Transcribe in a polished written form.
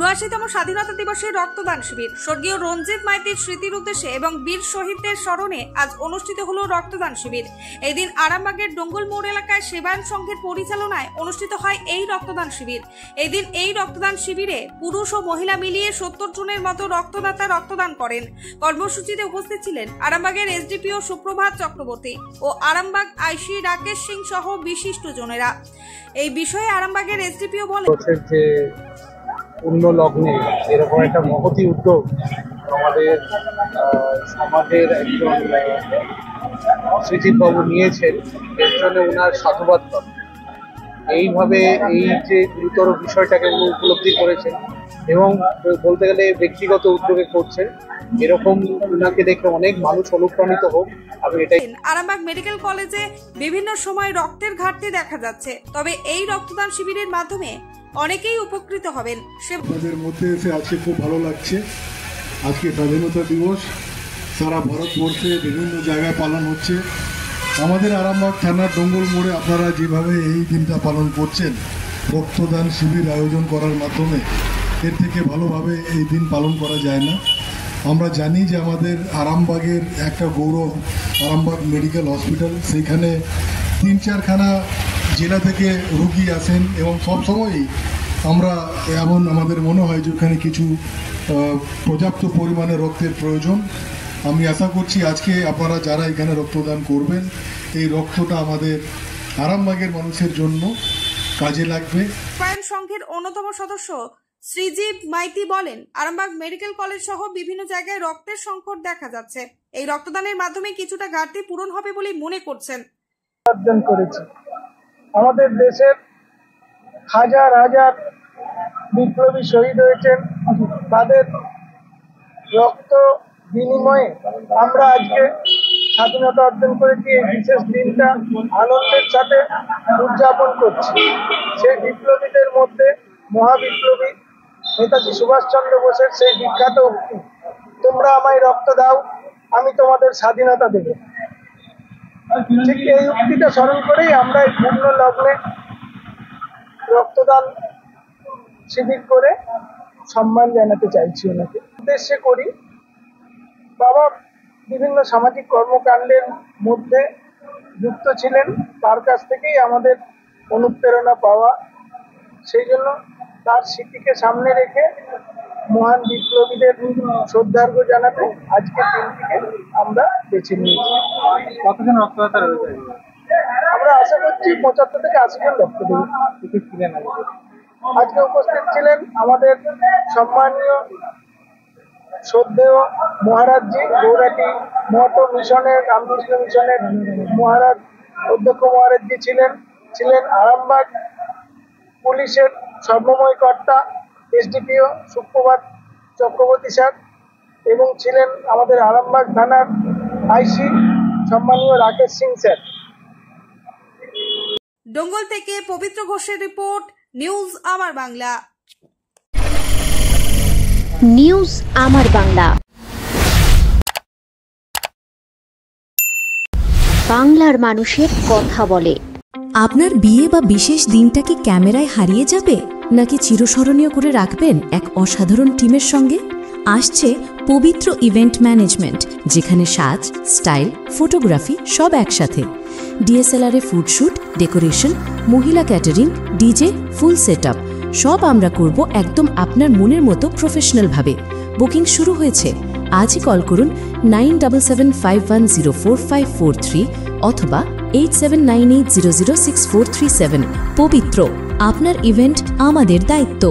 ৭৯তম স্বাধীনতা দিবসে রক্তদান শিবির। স্বর্গীয় রঞ্জিত মাইতির স্মৃতির উদ্দেশ্যে এবং বীর শহীদদের স্মরণে আজ অনুষ্ঠিত হলো রক্তদান শিবির। এদিন আরামবাগের ডঙ্গল মোড় এলাকায় সেবায়ন সংঘের পরিচালনায় অনুষ্ঠিত হয় এই রক্তদান শিবির। এদিন এই রক্তদান শিবিরে পুরুষ ও মহিলা মিলিয়ে ৭০ জনের মতো রক্তদাতা রক্তদান করেন। কর্মসূচিতে উপস্থিত ছিলেন আরামবাগের এসডিপিও সুপ্রভাত চক্রবর্তী ও আরামবাগ আইসি রাকেশ সিং সহ বিশিষ্ট জনেরা। এই বিষয়ে আরামবাগের এসডিপিও বলেন, পূর্ণ লগ্নে এরকম একটা মহতি উদ্যোগ আমাদের সমাজের একজন সৃজিতবাবু নিয়েছেন, এর জন্য ওনার সাধুবাদ পাবেন। এইভাবে এই যে গুরুতর বিষয়টাকে উনি উপলব্ধি করেছেন এবং বলতে গেলে ব্যক্তিগত উদ্যোগে করছেন, এরকম ওনাকে দেখে অনেক মানুষ অনুপ্রাণিত হোক। আমি এটাই। আরামবাগ মেডিকেল কলেজে বিভিন্ন সময় রক্তের ঘাটতি দেখা যাচ্ছে, তবে এই রক্তদান শিবিরের মাধ্যমে অনেকেই উপকৃত হবেন। আমাদের মধ্যে এসে আজকে খুব ভালো লাগছে। আজকে স্বাধীনতা দিবস সারা ভারতবর্ষে বিভিন্ন জায়গায় পালন হচ্ছে। আমাদের আরামবাগ থানার ডঙ্গল মোড়ে আপনারা যেভাবে এই দিনটা পালন করছেন, রক্তদান শিবির আয়োজন করার মাধ্যমে, এর থেকে ভালোভাবে এই দিন পালন করা যায় না। আমরা জানি যে আমাদের আরামবাগের একটা গৌরব আরামবাগ মেডিকেল হসপিটাল, সেইখানে ৩-৪খানা জেলা থেকে রুগী আসেন এবং সবসময়ই আমরা এমন আমাদের মনে হয় যে ওখানে কিছু পর্যাপ্ত পরিমাণে রক্তের প্রয়োজন। আমি আশা করছি আজকে আপনারা যারা এখানে রক্তদান করবেন, এই রক্তটা আমাদের আরামবাগের মানুষের জন্য কাজে লাগবে। সেবায়ন সংঘের অন্যতম সদস্য শ্রীজীব মাইতি বলেন, আরামবাগ মেডিকেল কলেজ সহ বিভিন্ন জায়গায় রক্তের সংকট দেখা যাচ্ছে। এই রক্তদানের মাধ্যমে কিছুটা ঘাটতি পূরণ হবে বলে মনে করছেন। অর্জন করেছে আমাদের দেশের হাজার হাজার বিপ্লবী শহীদ হয়েছেন, তাদের রক্ত বিনিময়ে আমরা আজকে স্বাধীনতা অর্জন করেছি। এই বিশেষ দিনটা আনন্দের সাথে উদযাপন করছি। সেই বিপ্লবীদের মধ্যে মহাবিপ্লবী নেতাজি সুভাষচন্দ্র বোসের সেই বিখ্যাত উক্তি, তোমরা আমায় রক্ত দাও, আমি তোমাদের স্বাধীনতা দেব। ঠিক এই উক্তিটা স্মরণ করেই আমরা এই পূর্ণ লগ্নে রক্তদান শিবির করে সম্মান জানাতে চাইছি। ওনাকে উদ্দেশ্যে করি, বাবা বিভিন্ন সামাজিক কর্মকাণ্ডের মধ্যে যুক্ত ছিলেন, তার কাছ থেকেই আমাদের অনুপ্রেরণা পাওয়া। সেই জন্য তার স্মৃতিকে সামনে রেখে মহান বিপ্লবীদের শ্রদ্ধার্ঘ জানাতে আজকে দিনটিকে আমরা বেছে নিয়েছি। কতজন রক্তদাতা রয়েছে? আমরা আশা করছি 75 থেকে 80 জন রক্তদাতা ছিলেন। আজকে উপস্থিত ছিলেন আমাদের সম্মানীয় শ্রদ্ধেয় মহারাজজি, গৌরাটি মঠ মিশনের, রামকৃষ্ণ মিশনের মহারাজ অধ্যক্ষ মহারাজজি ছিলেন আরামবাগ পুলিশের সর্বময় কর্তা এসডিপিও সুপ্রভাত চক্রবর্তী স্যার, এবং ছিলেন আমাদের আরামবাগ থানার আইসি সম্মানীয় রাকেশ সিং স্যার। ডঙ্গল থেকে পবিত্র ঘোষের রিপোর্ট, নিউজ আমার বাংলা। নিউজ আমার বাংলা, বাংলার মানুষের কথা বলে। আপনার বিয়ে বা বিশেষ দিনটা কি ক্যামেরায় হারিয়ে যাবে, নাকি চিরস্মরণীয় করে রাখবেন এক অসাধারণ টিমের সঙ্গে? আসছে পবিত্র ইভেন্ট ম্যানেজমেন্ট, যেখানে সাজ, স্টাইল, ফটোগ্রাফি সব একসাথে। ডিএসএলআরে ফুডশুট, ডেকোরেশন, মহিলা ক্যাটারিং, ডিজে, ফুল সেটআপ সব আমরা করব একদম আপনার মনের মতো প্রফেশনালভাবে। বুকিং শুরু হয়েছে। আজই কল করুন 9775104543 অথবা 8798006437। পবিত্র, আপনার ইভেন্ট আমাদের দায়িত্ব।